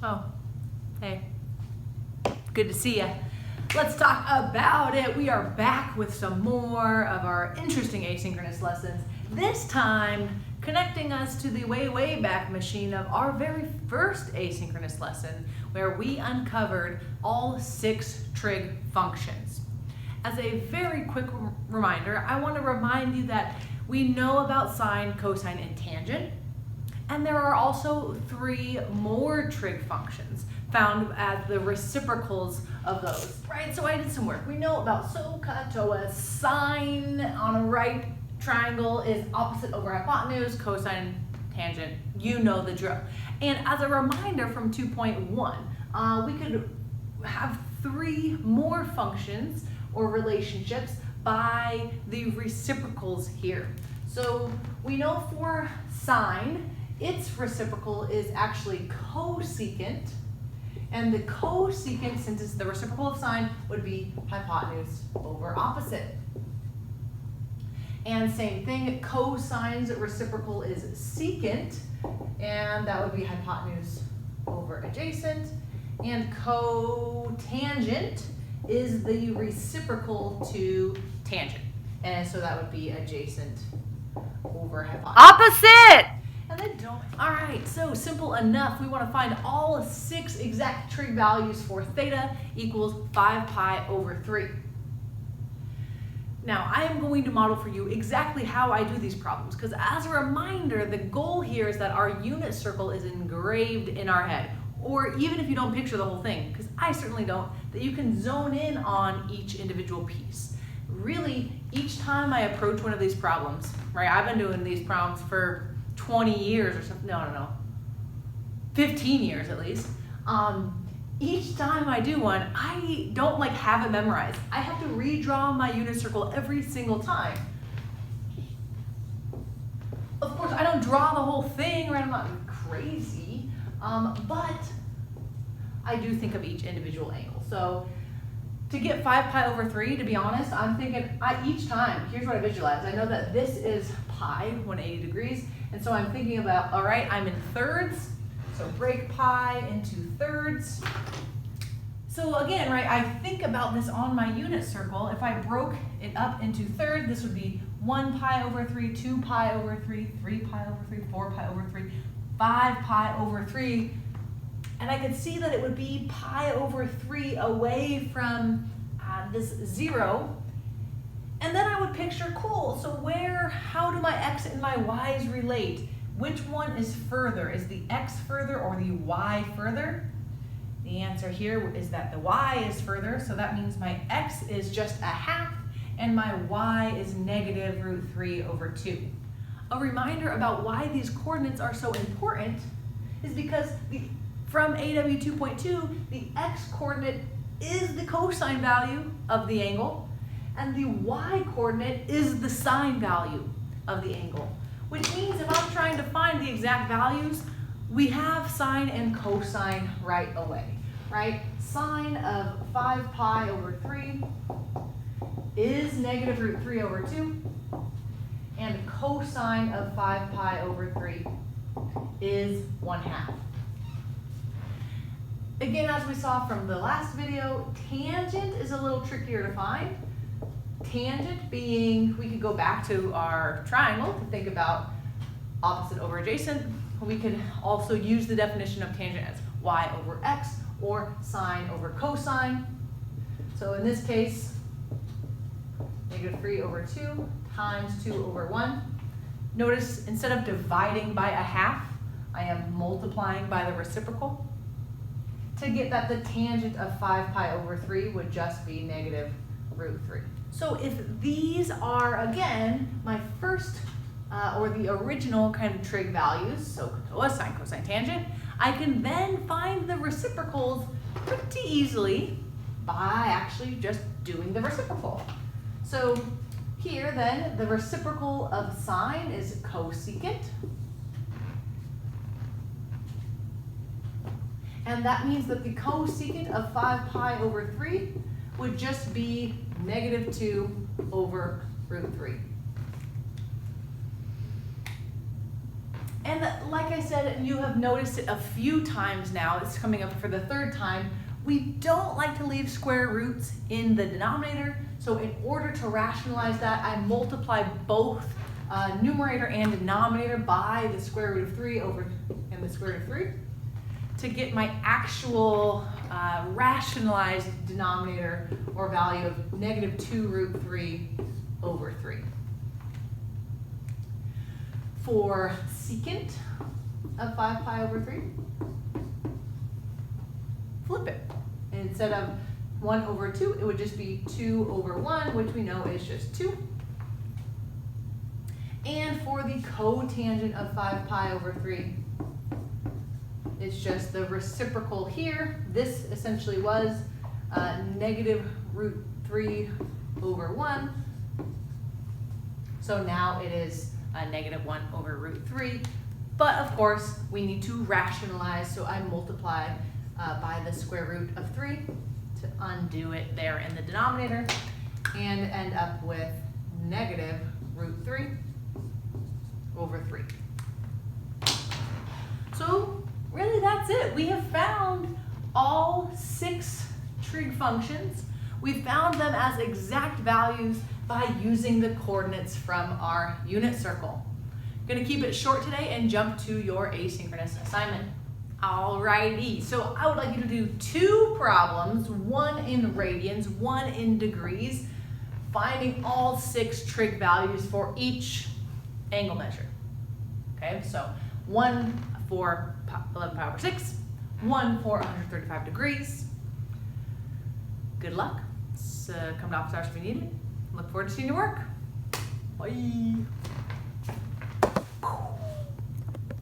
Oh, hey, good to see you. Let's talk about it. We are back with some more of our interesting asynchronous lessons. This time, connecting us to the way back machine of our very first asynchronous lesson, where we uncovered all 6 trig functions. As a very quick reminder, I want to remind you that we know about sine, cosine, and tangent. And there are also 3 more trig functions found as the reciprocals of those, right? So I did some work. We know about SOHCAHTOA, sine on a right triangle is opposite over hypotenuse, cosine, tangent, you know the drill. And as a reminder from 2.1, we could have 3 more functions or relationships by the reciprocals here. So we know for sine, its reciprocal is actually cosecant, and the cosecant, since it's the reciprocal of sine, would be hypotenuse over opposite. And same thing, cosine's reciprocal is secant, and that would be hypotenuse over adjacent. And cotangent is the reciprocal to tangent, and so that would be adjacent over hypotenuse. Opposite! And then don't. All right, so simple enough. We want to find all 6 exact trig values for theta equals 5 pi over 3. Now, I am going to model for you exactly how I do these problems, because as a reminder, the goal here is that our unit circle is engraved in our head, or even if you don't picture the whole thing, because I certainly don't, that you can zone in on each individual piece. Really, each time I approach one of these problems, right, I've been doing these problems for 20 years or something, no, 15 years at least. Each time I do one, I don't like have it memorized. I have to redraw my unit circle every single time. Of course, I don't draw the whole thing, right? I'm not crazy, but I do think of each individual angle. So to get 5 pi over 3, to be honest, I'm thinking, each time, here's what I visualize. I know that this is pi, 180 degrees, and so I'm thinking about, all right, I'm in thirds, so break pi into thirds. So again, right, I think about this on my unit circle. If I broke it up into thirds, this would be 1 pi over 3, 2 pi over 3, 3 pi over 3, 4 pi over 3, 5 pi over 3. And I could see that it would be pi over 3 away from this 0. And then I would picture, cool, so how do my x and my y's relate? Which one is further? Is the x further or the y further? The answer here is that the y is further, so that means my x is just a half and my y is negative root 3 over 2. A reminder about why these coordinates are so important is because from AW 2.2, the x coordinate is the cosine value of the angle, and the y coordinate is the sine value of the angle. Which means if I'm trying to find the exact values, we have sine and cosine right away, right? Sine of 5 pi over 3 is negative root 3 over 2, and cosine of 5 pi over 3 is 1/2. Again, as we saw from the last video, tangent is a little trickier to find. Tangent being, we could go back to our triangle to think about opposite over adjacent. We could also use the definition of tangent as y over x or sine over cosine. So in this case, negative 3 over 2 times 2 over 1. Notice instead of dividing by a half, I am multiplying by the reciprocal to get that the tangent of 5 pi over 3 would just be negative root 3. So if these are, again, my first or the original kind of trig values, so sine, cosine, tangent, I can then find the reciprocals pretty easily by actually just doing the reciprocal. So here then, the reciprocal of sine is cosecant. And that means that the cosecant of 5 pi over 3 would just be negative 2 over root 3. And like I said, and you have noticed it a few times now, it's coming up for the third time, we don't like to leave square roots in the denominator. So in order to rationalize that, I multiply both numerator and denominator by the square root of 3 over and the square root of 3 to get my actual rationalized denominator or value of negative 2 root 3 over 3. For secant of 5 pi over 3, flip it. And instead of 1 over 2, it would just be 2 over 1, which we know is just 2. And for the cotangent of 5 pi over 3, it's just the reciprocal here. This essentially was negative root 3 over 1. So now it is negative 1 over root 3. But of course, we need to rationalize, so I multiply by the square root of 3 to undo it there in the denominator and end up with negative root 3 over 3. So really that's it. We have found all 6 trig functions. We found them as exact values by using the coordinates from our unit circle. Going to keep it short today and jump to your asynchronous assignment. Alrighty, so I would like you to do 2 problems, one in radians, one in degrees, finding all 6 trig values for each angle measure. Okay, so one for 11 pi over 6, one for 135 degrees. Good luck. Come to office hours if you need it. Look forward to seeing your work. Bye.